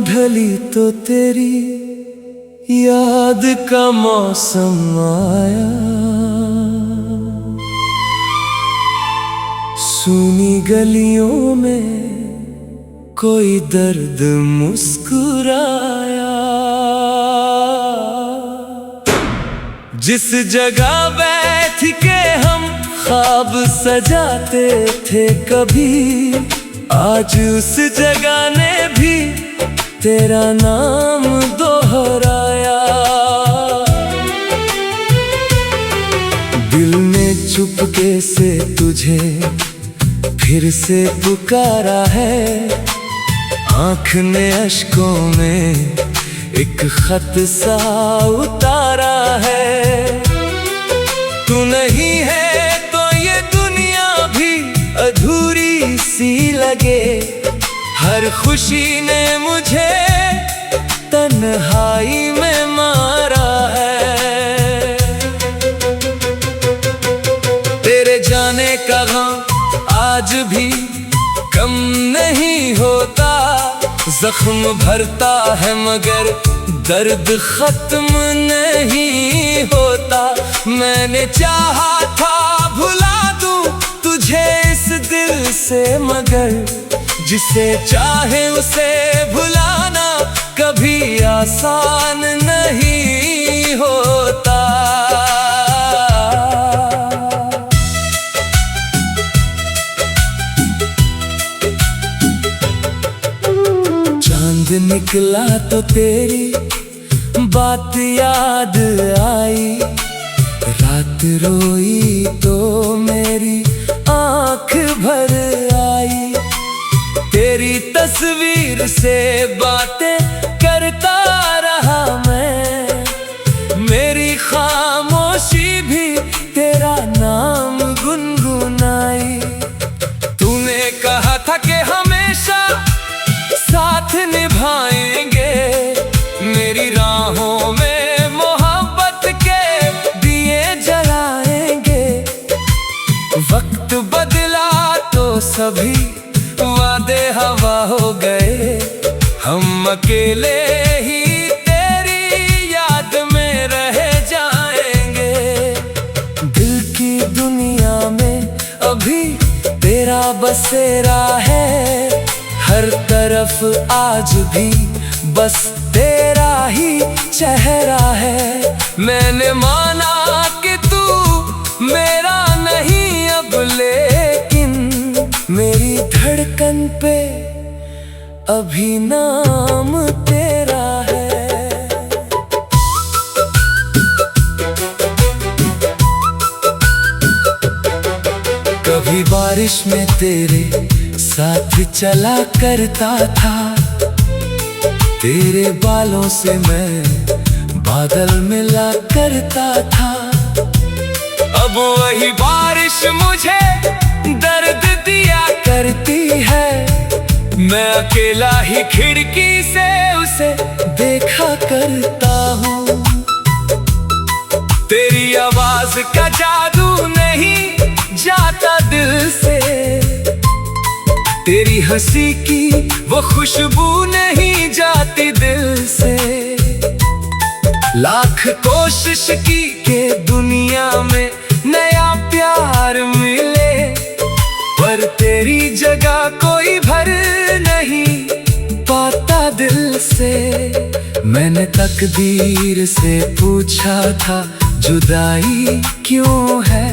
ढली तो तेरी याद का मौसम आया। सूनी गलियों में कोई दर्द मुस्कुराया। जिस जगह बैठ के हम ख्वाब सजाते थे कभी, आज उस जगह ने भी तेरा नाम दोहराया। दिल ने चुपके से तुझे फिर से पुकारा है। आँख ने अश्कों में एक खत सा उतारा है। तू नहीं है तो ये दुनिया भी अधूरी सी लगे। हर खुशी ने मुझे तन्हाई में मारा है। तेरे जाने का गम आज भी कम नहीं होता। जख्म भरता है मगर दर्द खत्म नहीं होता। मैंने चाहा था भुला दूं तुझे इस दिल से, मगर जिसे चाहे उसे भुलाना कभी आसान नहीं होता। चांद निकला तो तेरी बात याद आई। रात रोई तो मेरी आँख भर आई। तेरी तस्वीर से बातें करता रहा मैं। मेरी खामोशी भी तेरा नाम गुनगुनाई। तूने कहा था कि हमेशा साथ निभाएंगे। मेरी राहों में मोहब्बत के दिए जलाएंगे। वक्त बदला तो सभी वादे हवा हो गए। हम अकेले ही तेरी याद में रह जाएंगे। दिल की दुनिया में अभी तेरा बसेरा है। हर तरफ आज भी बस तेरा ही चेहरा है। मैंने माना कि तू मेरा नहीं अब, लेकिन मेरी धड़कन पे अभी नाम तेरा है। कभी बारिश में तेरे साथ चला करता था। तेरे बालों से मैं बादल मिला करता था। अब वही बारिश मुझे दर्द दिया करती है। मैं अकेला ही खिड़की से उसे देखा करता हूँ। तेरी आवाज का जादू नहीं जाता दिल से। तेरी हंसी की वो खुशबू नहीं जाती दिल से। लाख कोशिश की के दुनिया में नया प्यार मिले, पर तेरी जगह कोई भर नहीं पाता दिल से। मैंने तकदीर से पूछा था जुदाई क्यों है।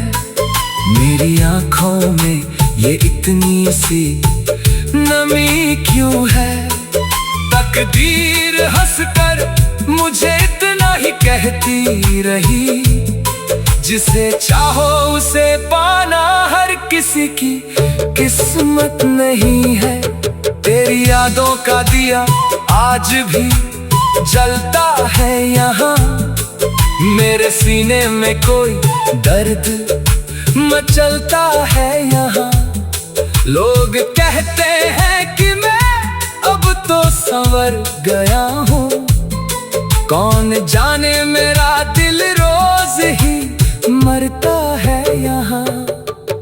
मेरी आँखों में ये इतनी सी नमी क्यों है। तकदीर हंसकर मुझे इतना ही कहती रही। जिसे चाहो उसे पाना हर किसी की किस्मत नहीं है। तेरी यादों का दिया आज भी जलता है यहाँ। मेरे सीने में कोई दर्द मचलता है यहाँ। लोग कहते हैं कि मैं अब तो संवर गया हूँ। कौन जाने मेरा दिल रोज ही मरता है यहाँ।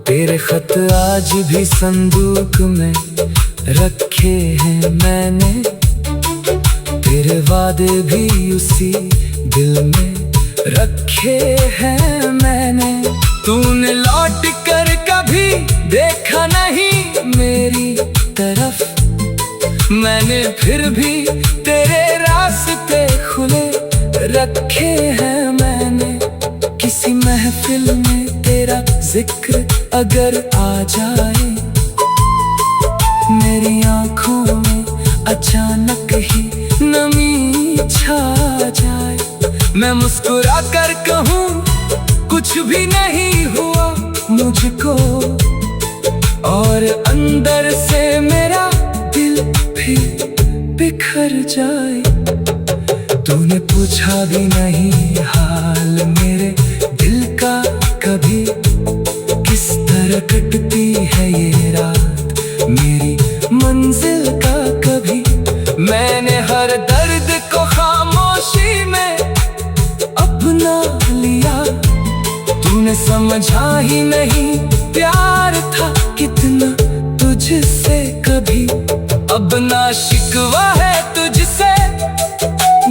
तेरे खत आज भी संदूक में रखे हैं मैंने। तेरे वादे भी उसी दिल में रखे हैं मैंने। तूने लौट कर कभी देखा नहीं मेरी तरफ, मैंने फिर भी तेरे रास्ते खुले रखे हैं मैंने। किसी महफिल में तेरा जिक्र अगर आ जाए, मेरी आंखों में अचानक ही नमी छा जाए, मैं मुस्कुरा कर कहूँ कुछ भी नहीं हुआ मुझको, और अंदर से मेरा दिल भी बिखर जाए। तूने पूछा भी नहीं हाल मेरे दिल का कभी, किस तरह कटती है ये रात मेरी मंजिल का कभी। मैंने हर दर्द को खामोशी में अपना लिया, तूने समझा ही नहीं प्यार था कितना तुझसे कभी। अब ना शिकवा है तुझसे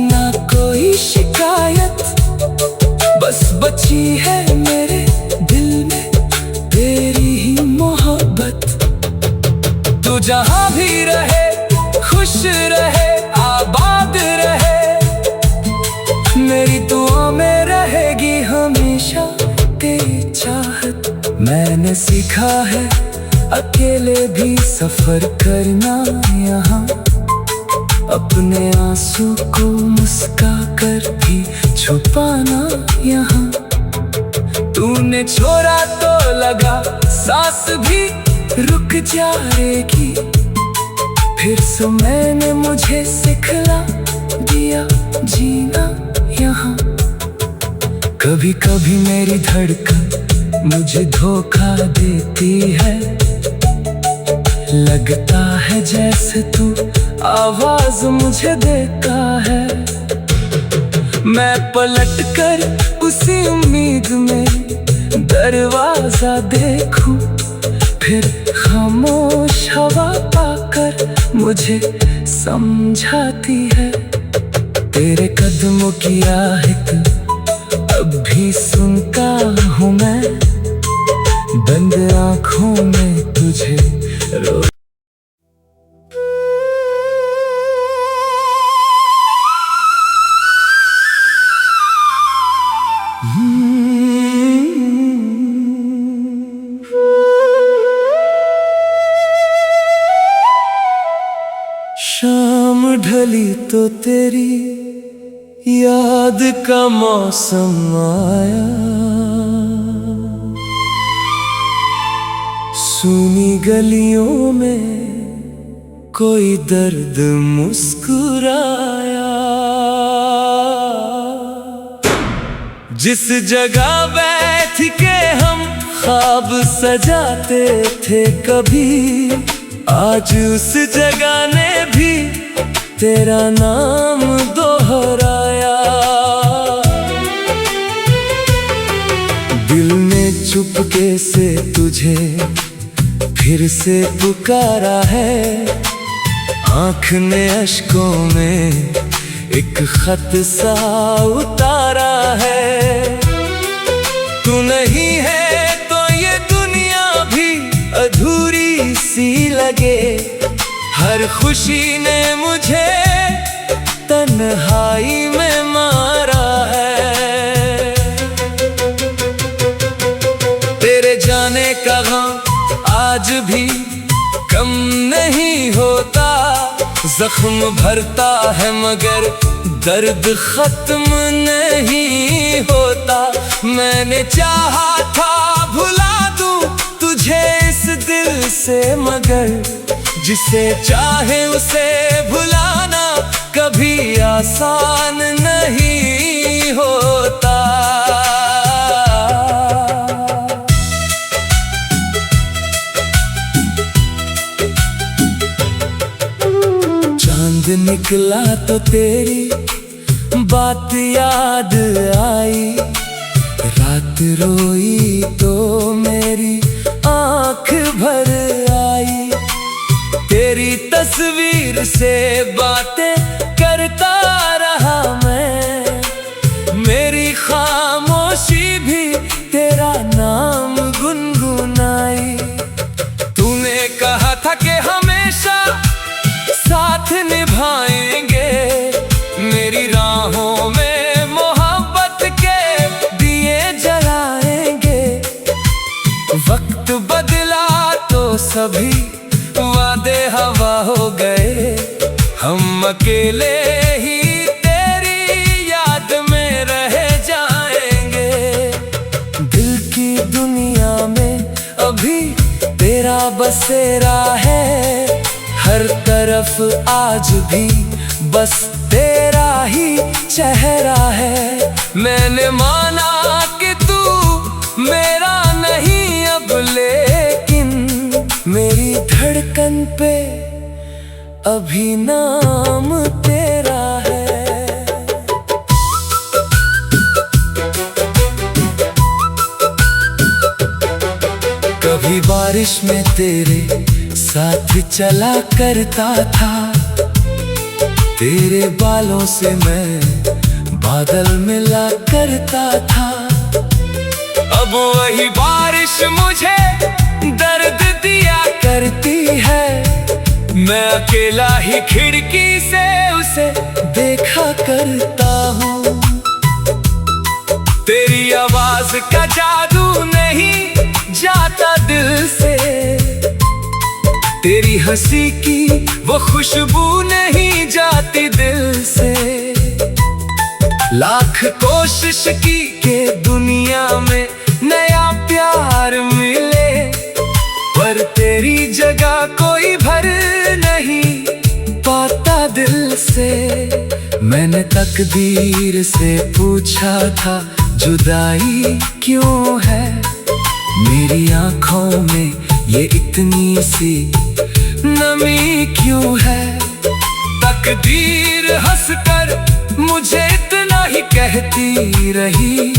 ना कोई शिकायत, बस बची है मेरे दिल में तेरी ही मोहब्बत। तू जहाँ भी रहे खुश रहे आबाद रहे, मेरी दुआ में रहेगी हमेशा तेरी चाहत। मैंने सीखा है अकेले भी सफर करना यहाँ, अपने आंसू को मुस्का कर भी छुपाना यहाँ। तूने छोड़ा तो लगा सांस भी रुक जाएगी, फिर से मैंने मुझे सिखला दिया जीना यहाँ। कभी कभी मेरी धड़कन मुझे धोखा देती है, लगता है जैसे तू आवाज मुझे देता है। मैं पलट कर उसी उम्मीद में दरवाजा देखूं, फिर खामोश हवा पाकर मुझे समझाती है। तेरे कदमों की आहट अब भी सुनता हूँ मैं, बंद आँखों में तुझे रो। शाम ढली तो तेरी याद का मौसम आया, सूनी गलियों में कोई दर्द मुस्कुराया। जिस जगह बैठ के हम ख्वाब सजाते थे कभी, आज उस जगह ने भी तेरा नाम दोहराया। दिल ने चुपके से तुझे फिर से पुकारा है, आँख ने अश्कों में एक खत सा उतारा है। तू नहीं है तो ये दुनिया भी अधूरी सी लगे, हर खुशी ने मुझे तन्हाई में मारा है। तेरे जाने का गम आज भी कम नहीं होता, जख्म भरता है मगर दर्द खत्म नहीं होता। मैंने चाहा था भुला दूं तुझे इस दिल से, मगर जिसे चाहे उसे भुलाना कभी आसान नहीं होता। चांद निकला तो तेरी बात याद आई, रात रोई तो मेरी आँख भर आई। तेरी तस्वीर से बातें करता रहा मैं, मेरी खामोशी भी तेरा नाम गुनगुनाई। तूने कहा था कि हमेशा साथ निभाएंगे, मेरी राहों में मोहब्बत के दिए जलाएंगे। वक्त बदला तो सभी वादे हवा हो गए, हम अकेले ही तेरी याद में रह जाएंगे। दिल की दुनिया में अभी तेरा बसेरा है, हर तरफ आज भी बस तेरा ही चेहरा है। मैंने माना कि तू मेरा नहीं अब, लेकिन मेरी धड़कन पे अभी नाम तेरा है। कभी बारिश में तेरे साथ चला करता था, तेरे बालों से मैं बादल मिला करता था। अब वही बारिश मुझे दर्द दिया करती है, मैं अकेला ही खिड़की से उसे देखा करता हूँ। तेरी आवाज का जादू नहीं जाता दिल से, तेरी हंसी की वो खुशबू नहीं जाती दिल से। लाख कोशिश की के दुनिया में नया प्यार मिले, पर तेरी जगह कोई भर नहीं पाता दिल से। मैंने तकदीर से पूछा था जुदाई क्यों है, मेरी आंखों में ये इतनी सी नमी क्यों है। तकदीर हंसकर मुझे इतना ही कहती रही,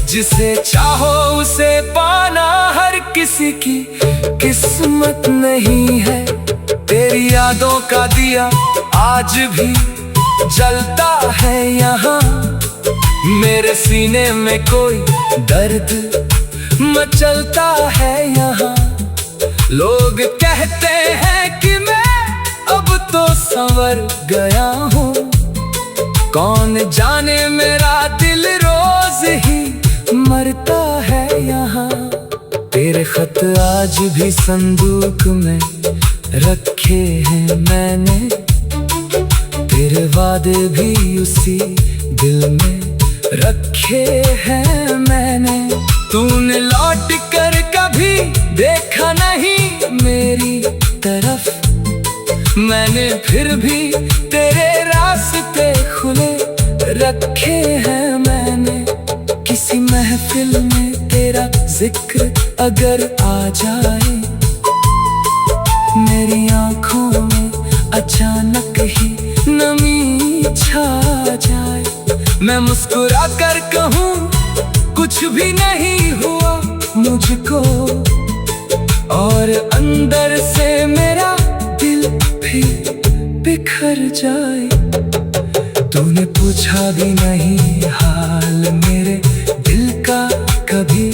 जिसे चाहो उसे पाना हर किसी की किस्मत नहीं है। तेरी यादों का दिया आज भी जलता है यहाँ, मेरे सीने में कोई दर्द मचलता है यहाँ। लोग कहते हैं कि मैं अब तो संवर गया हूँ, कौन जाने मेरा दिल रोज ही मरता है यहाँ। तेरे खत आज भी संदूक में रखे हैं मैंने, तेरे वादे भी उसी दिल में रखे हैं मैंने। तूने लौट कर कभी देखा नहीं मेरी तरफ, मैंने फिर भी तेरे रास्ते खुले रखे हैं मैंने। किसी महफिल में तेरा जिक्र अगर आ जाए, मेरी आंखों में अचानक ही नमी छा जाए, मैं मुस्कुरा कर कहूँ कुछ भी नहीं हुआ मुझको, और अंदर से मेरा दिल फिर बिखर जाए। तूने पूछा भी नहीं हाल मेरे दिल का कभी,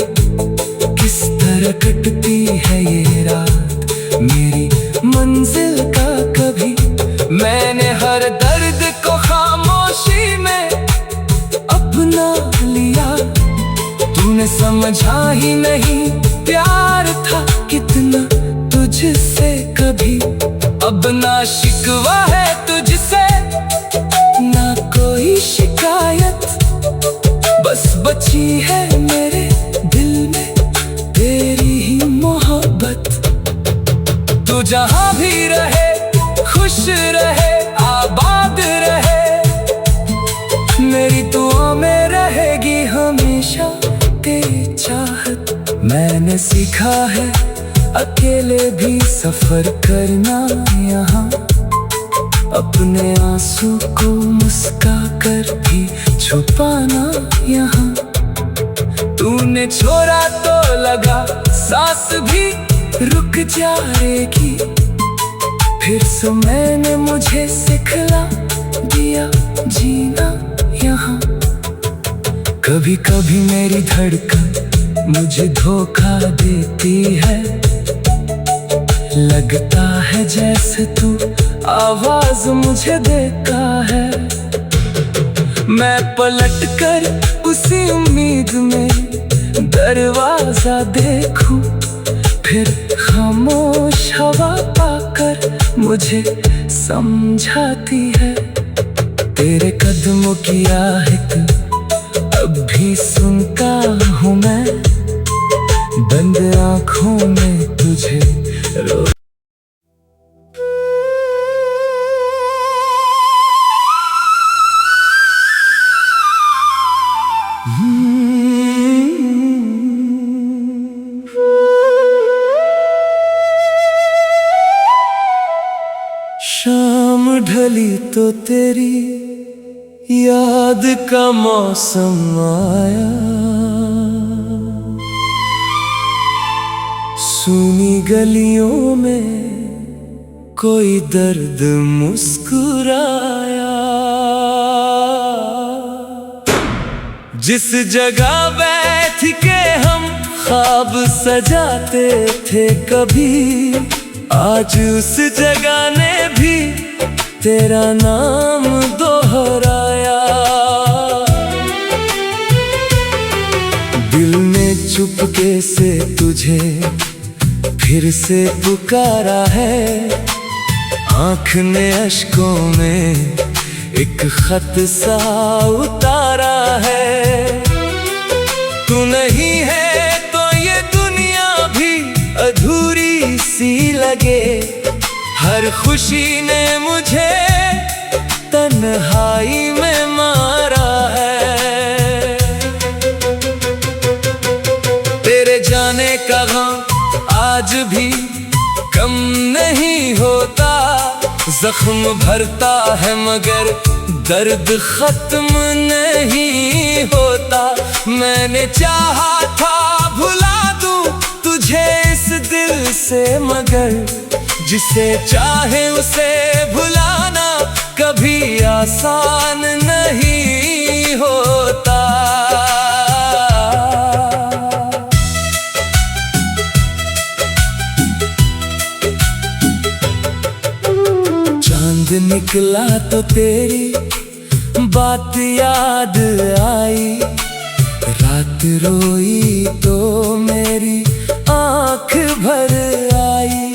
किस तरह कटती है ये रात मेरी मंजिल का कभी। मैंने हर दर्द को खामोशी में अपना लिया, तूने समझा ही नहीं प्यार था कितना तुझसे कभी। अब ना शिकवा है तुझसे ना कोई शिकायत, बस बची है मेरे दिल में तेरी ही मोहब्बत। तू जहाँ भी रहे खुश रहे आबाद रहे, मेरी दुआ में रहेगी हमेशा तेरी चाहत। मैंने सीखा है अकेले भी सफर करना यहाँ, अपने आंसू को मुस्का कर भी छुपाना यहाँ। तूने छोड़ा तो लगा सांस भी रुक जाएगी, फिर से मैंने मुझे सिखला जीना यहाँ। कभी कभी मेरी धड़कन मुझे धोखा देती है, लगता है जैसे तू आवाज मुझे देता है। मैं पलट कर उसी उम्मीद में दरवाजा देखूं, फिर खामोश हवा पाकर मुझे समझाती है। तेरे कदमों की आहट अब भी सुनता हूँ मैं, बंद आँखों में तुझे रो। शाम ढली तो तेरी याद का मौसम आया, सूनी गलियों में कोई दर्द मुस्कुराया। जिस जगह बैठ के हम ख्वाब सजाते थे कभी, आज उस जगह ने भी तेरा नाम दोहराया। दिल ने चुपके से तुझे फिर से पुकारा है, आँख ने अश्कों में एक खत सा उतारा है। तू नहीं है तो ये दुनिया भी अधूरी सी लगे, हर खुशी ने मुझे तन्हाई में मारा है। तेरे जाने का गम आज भी कम नहीं होता, जख्म भरता है मगर दर्द खत्म नहीं होता। मैंने चाहा था भुला दूं तुझे इस दिल से, मगर जिसे चाहे उसे भुलाना कभी आसान नहीं होता। चांद निकला तो तेरी बात याद आई, रात रोई तो मेरी आँख भर आई।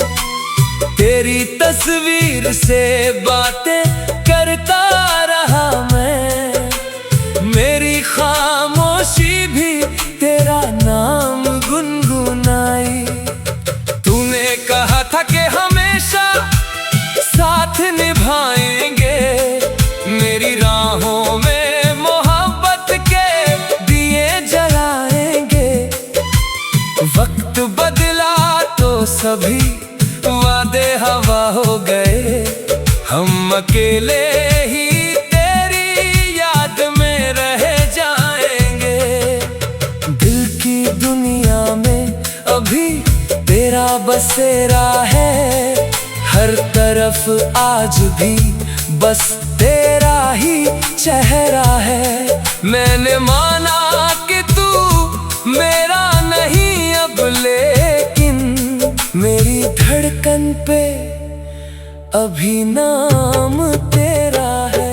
तेरी तस्वीर से बातें करता रहा मैं, मेरी खामोशी भी तेरा नाम गुनगुनाई। तूने कहा था कि हमेशा साथ निभाएंगे, मेरी राहों में मोहब्बत के दिए जलाएंगे। वक्त बदला तो सभी वादे हवा हो गए, हम अकेले ही तेरी याद में रह जाएंगे। दिल की दुनिया में अभी तेरा बसेरा है, हर तरफ आज भी बस तेरा ही चेहरा है। मैंने माना कि तू मेरा नहीं अब, लेकिन मेरी धड़कन पे अभी नाम तेरा है।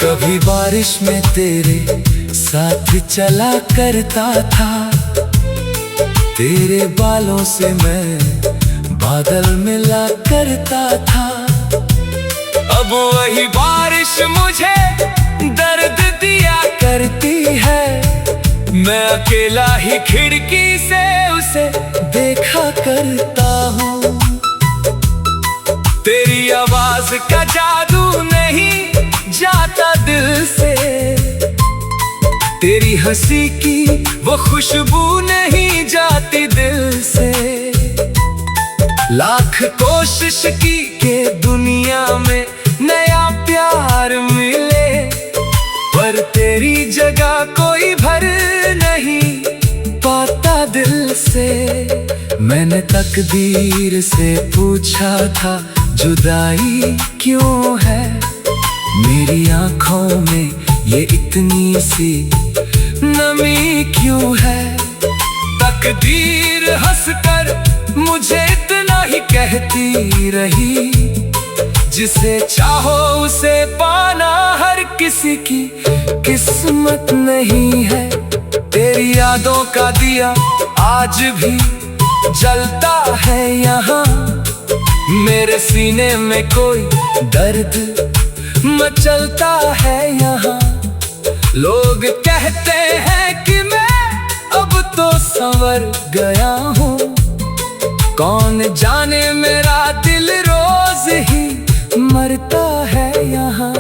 कभी बारिश में तेरे साथ चला करता था, तेरे बालों से मैं बादल मिला करता था। अब वही बारिश मुझे दर्द दिया करती है, मैं अकेला ही खिड़की से उसे देखा करता हूँ। तेरी आवाज का जादू नहीं जाता दिल से, तेरी हंसी की वो खुशबू नहीं जाती दिल से। लाख कोशिश की के दुनिया में नया प्यार मिले, पर तेरी जगह कोई भर नहीं पाता दिल से। मैंने तकदीर से पूछा था जुदाई क्यों है, मेरी आंखों में ये इतनी सी नमी क्यों है। तकदीर हंसकर मुझे इतना ही कहती रही, जिसे चाहो उसे पाना हर किसी की किस्मत नहीं है। तेरी यादों का दिया आज भी जलता है यहाँ, मेरे सीने में कोई दर्द मचलता है यहाँ। लोग कहते हैं कि मैं अब तो संवर गया हूँ, कौन जाने मेरा दिल रोज ही मरता है यहाँ।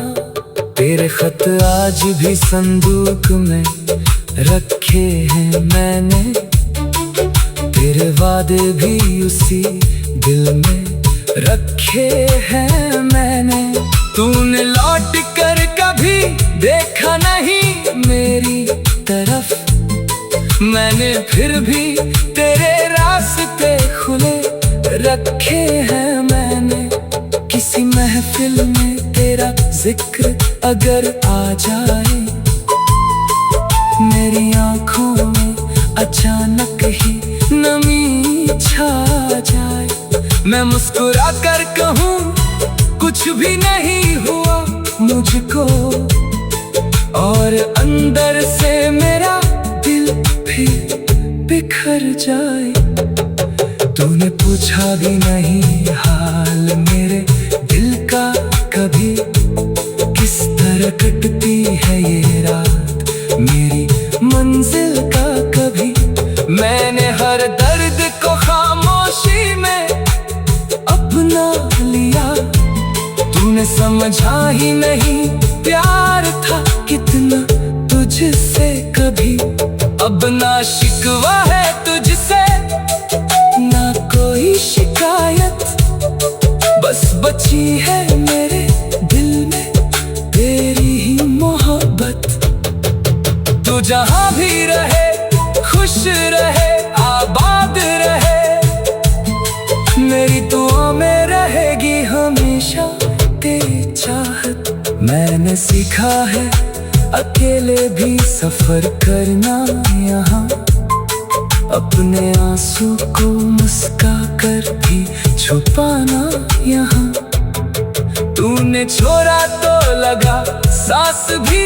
तेरे खत आज भी संदूक में रखे हैं मैंने, तेरे वादे भी उसी दिल में रखे हैं मैंने। तूने लौट कर कभी देखा नहीं मेरी तरफ, मैंने फिर भी तेरे रास्ते खुले रखे हैं मैंने। किसी महफिल में तेरा जिक्र अगर आ जाए, मेरी आंखों में अचानक ही नमी छा जाए, मैं मुस्कुरा कर कहूँ कुछ भी नहीं हुआ मुझको, और अंदर से मेरा दिल फिर बिखर जाए। तूने पूछा भी नहीं हाल मेरे दिल का कभी, किस तरह कटती है ये रात मेरी मंजिल का कभी। मैंने हर दर्द को खामोशी में अपना लिया, तूने समझा ही नहीं प्यार था कितना तुझसे कभी। अब ना शिकवा है तुझसे ना कोई शिकायत, बस बची है मेरे दिल में तेरी ही मोहब्बत। तू जहां भी रहे खुश रहे आबाद रहे, मेरी दुआ में रहेगी हमेशा तेरी चाहत। मैंने सीखा है अकेले भी सफर करना यहाँ, अपने आंसू को मुस्का कर भी छुपाना यहाँ। तूने छोड़ा तो लगा सांस भी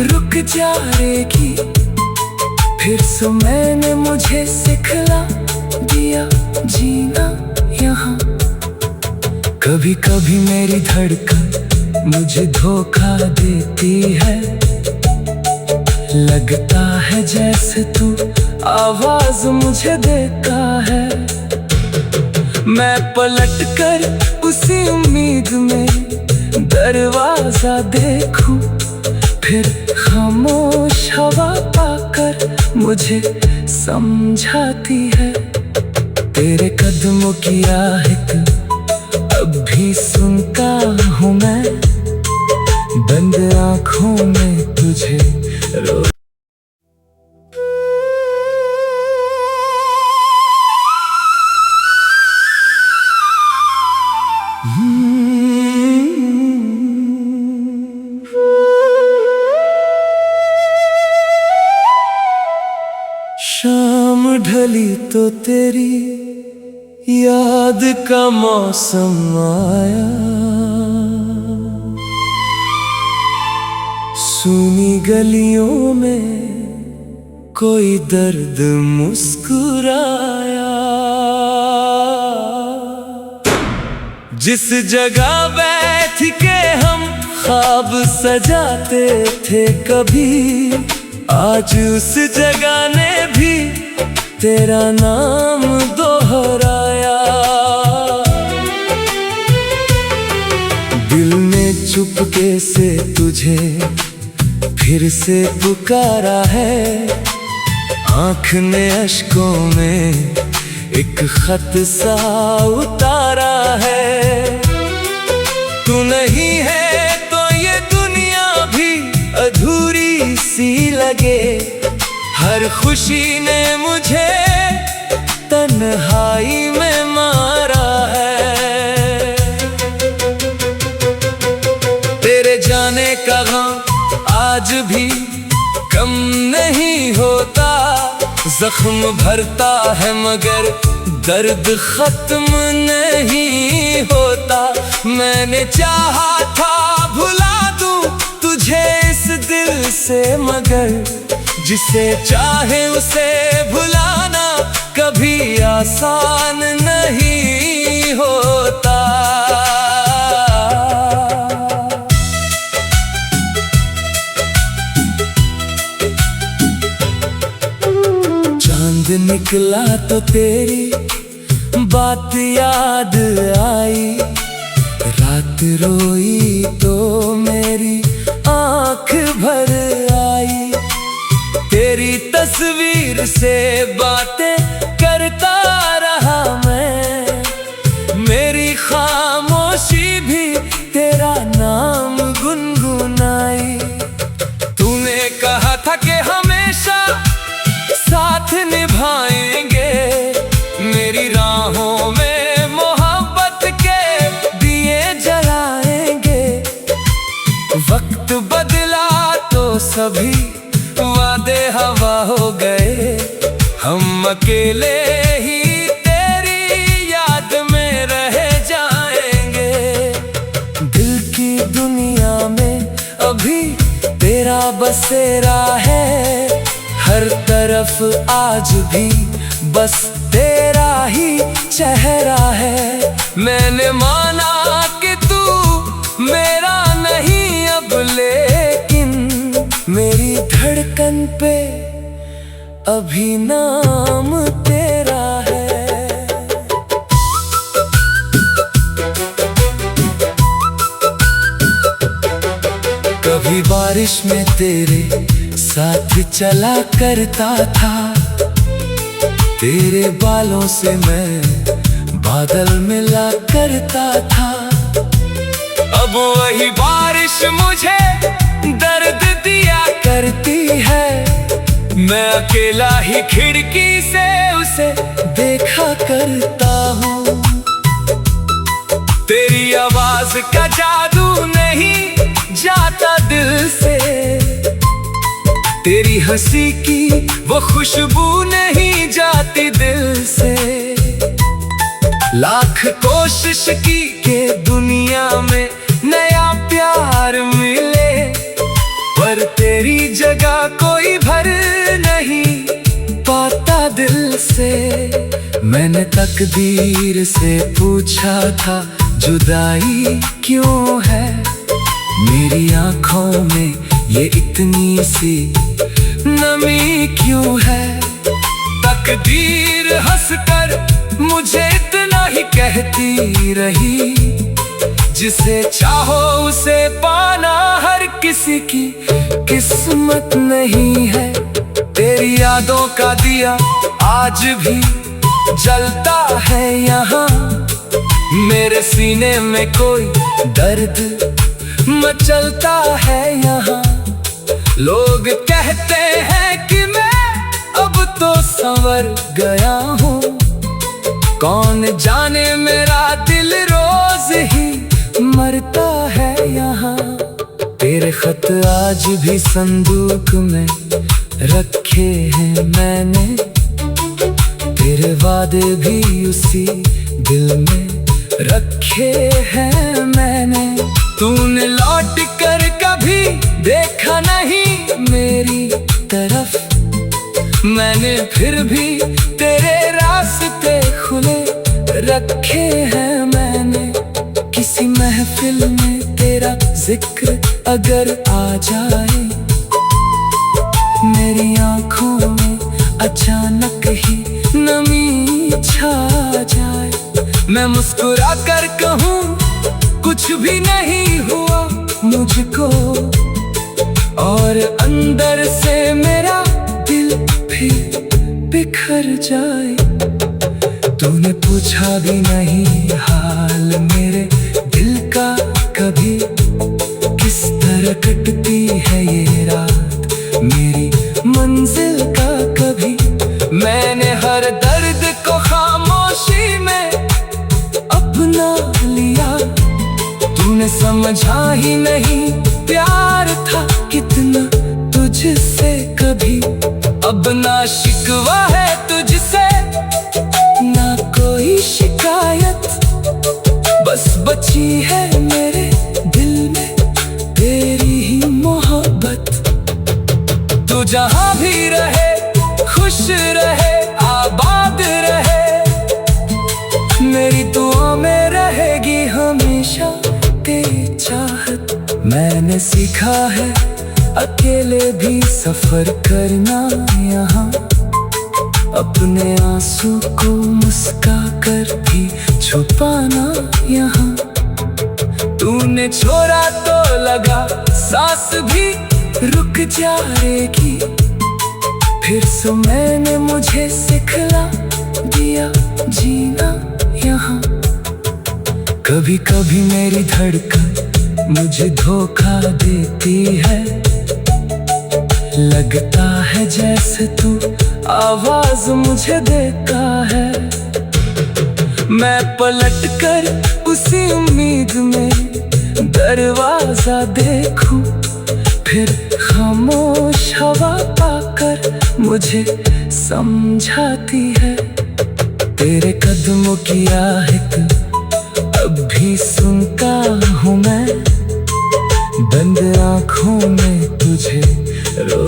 रुक जाएगी, फिर से मैंने मुझे सिखला दिया जीना यहाँ। कभी कभी मेरी धड़कन मुझे धोखा देती है, लगता है जैसे तू आवाज मुझे देता है। मैं पलट कर उसी उम्मीद में दरवाजा देखूं, फिर खामोश हवा पाकर मुझे समझाती है। तेरे कदमों की आहट अब भी सुनता हूँ मैं, बंद आँखों में तुझे रो। शाम ढली तो तेरी याद का मौसम आया, सूनी गलियों में कोई दर्द मुस्कुराया। जिस जगह बैठ के हम ख्वाब सजाते थे कभी, आज उस जगह ने भी तेरा नाम दोहराया। दिल ने चुपके से तुझे फिर से पुकारा है, आँख ने अश्कों में एक खत सा उतारा है। तू नहीं है तो ये दुनिया भी अधूरी सी लगे, हर खुशी ने मुझे तन्हाई में मारा है। तेरे जाने का गम आज भी कम नहीं होता, जख्म भरता है मगर दर्द खत्म नहीं होता। मैंने चाहा था भुला दूं तुझे इस दिल से, मगर जिसे चाहे उसे भुलाना कभी आसान नहीं होता। चांद निकला तो तेरी बात याद आई, रात रोई तो मेरी आँख भर आई। तेरी तस्वीर से बातें करता रहा मैं, मेरी खामोशी भी तेरा नाम गुनगुनाई। तूने कहा था कि हमेशा साथ निभाएंगे, मेरी राहों में मोहब्बत के दिए जलाएंगे। वक्त बदला तो सभी वादे हवा हो गए, हम अकेले ही तेरी याद में रह जाएंगे। दिल की दुनिया में अभी तेरा बसेरा है, हर तरफ आज भी बस तेरा ही चेहरा है। मैंने माना कि तू मेरा नहीं अब, लेकिन मेरी धड़कन पे अभी नाम तेरा है। कभी बारिश में तेरे साथ चला करता था, तेरे बालों से मैं बादल मिला करता था। अब वही बारिश मुझे दर्द दिया करती है, मैं अकेला ही खिड़की से उसे देखा करता हूँ। तेरी आवाज का जादू नहीं जाता दिल से, तेरी हंसी की वो खुशबू नहीं जाती दिल से। लाख कोशिश की कि दुनिया में नया प्यार मिले, पर तेरी जगह कोई भर नहीं पाता दिल से। मैंने तकदीर से पूछा था जुदाई क्यों है, मेरी आंखों में ये इतनी सी नमी क्यों है। तकदीर हंसकर मुझे इतना ही कहती रही, जिसे चाहो उसे पाना हर किसी की किस्मत नहीं है। तेरी यादों का दिया आज भी जलता है यहाँ, मेरे सीने में कोई दर्द मचलता है यहाँ। लोग कहते हैं कि मैं अब तो संवर गया हूँ, कौन जाने मेरा दिल रोज ही मरता है यहाँ। तेरे खत आज भी संदूक में रखे हैं मैंने, तेरे वादे भी उसी दिल में रखे हैं मैंने। तूने लौट कर कभी देखा नहीं मेरी तरफ, मैंने फिर भी तेरे रास्ते खुले रखे हैं मैंने। किसी महफिल में तेरा जिक्र अगर आ जाए, मेरी आंखों में अचानक ही नमी छा जाए। मैं मुस्कुरा कर कहूँ कुछ भी नहीं हुआ मुझको, और अंदर से मेरा दिल भी बिखर जाए। तूने पूछा भी नहीं हाल मेरे दिल का कभी, किस तरह कटती है ये रात मेरी मंजिल का कभी। मैंने हर दर्द को अपना लिया। तूने समझा ही नहीं प्यार था कितना तुझसे कभी। अब ना शिकवा है तुझसे ना कोई शिकायत, बस बची है मेरे दिल में तेरी ही मोहब्बत। तू जहां भी रहे खुश रहे आबाद रहे, मेरी दुआ में रहेगी हमेशा तेरी चाहत। मैंने सीखा है अकेले भी सफर करना यहाँ, अपने आंसू को मुस्का कर भी छुपाना यहाँ। तूने छोड़ा तो लगा सांस भी रुक जाएगी, फिर से मैंने मुझे सिखला दिया जीना यहाँ। कभी कभी मेरी धड़कन मुझे धोखा देती है, लगता है जैसे तू आवाज मुझे देता है। मैं पलट कर उसी उम्मीद में दरवाजा देखूं, फिर खामोश हवा पाकर मुझे समझाती है। तेरे कदमों की आहट अब भी सुनता हूँ मैं, बंद आँखों में तुझे रो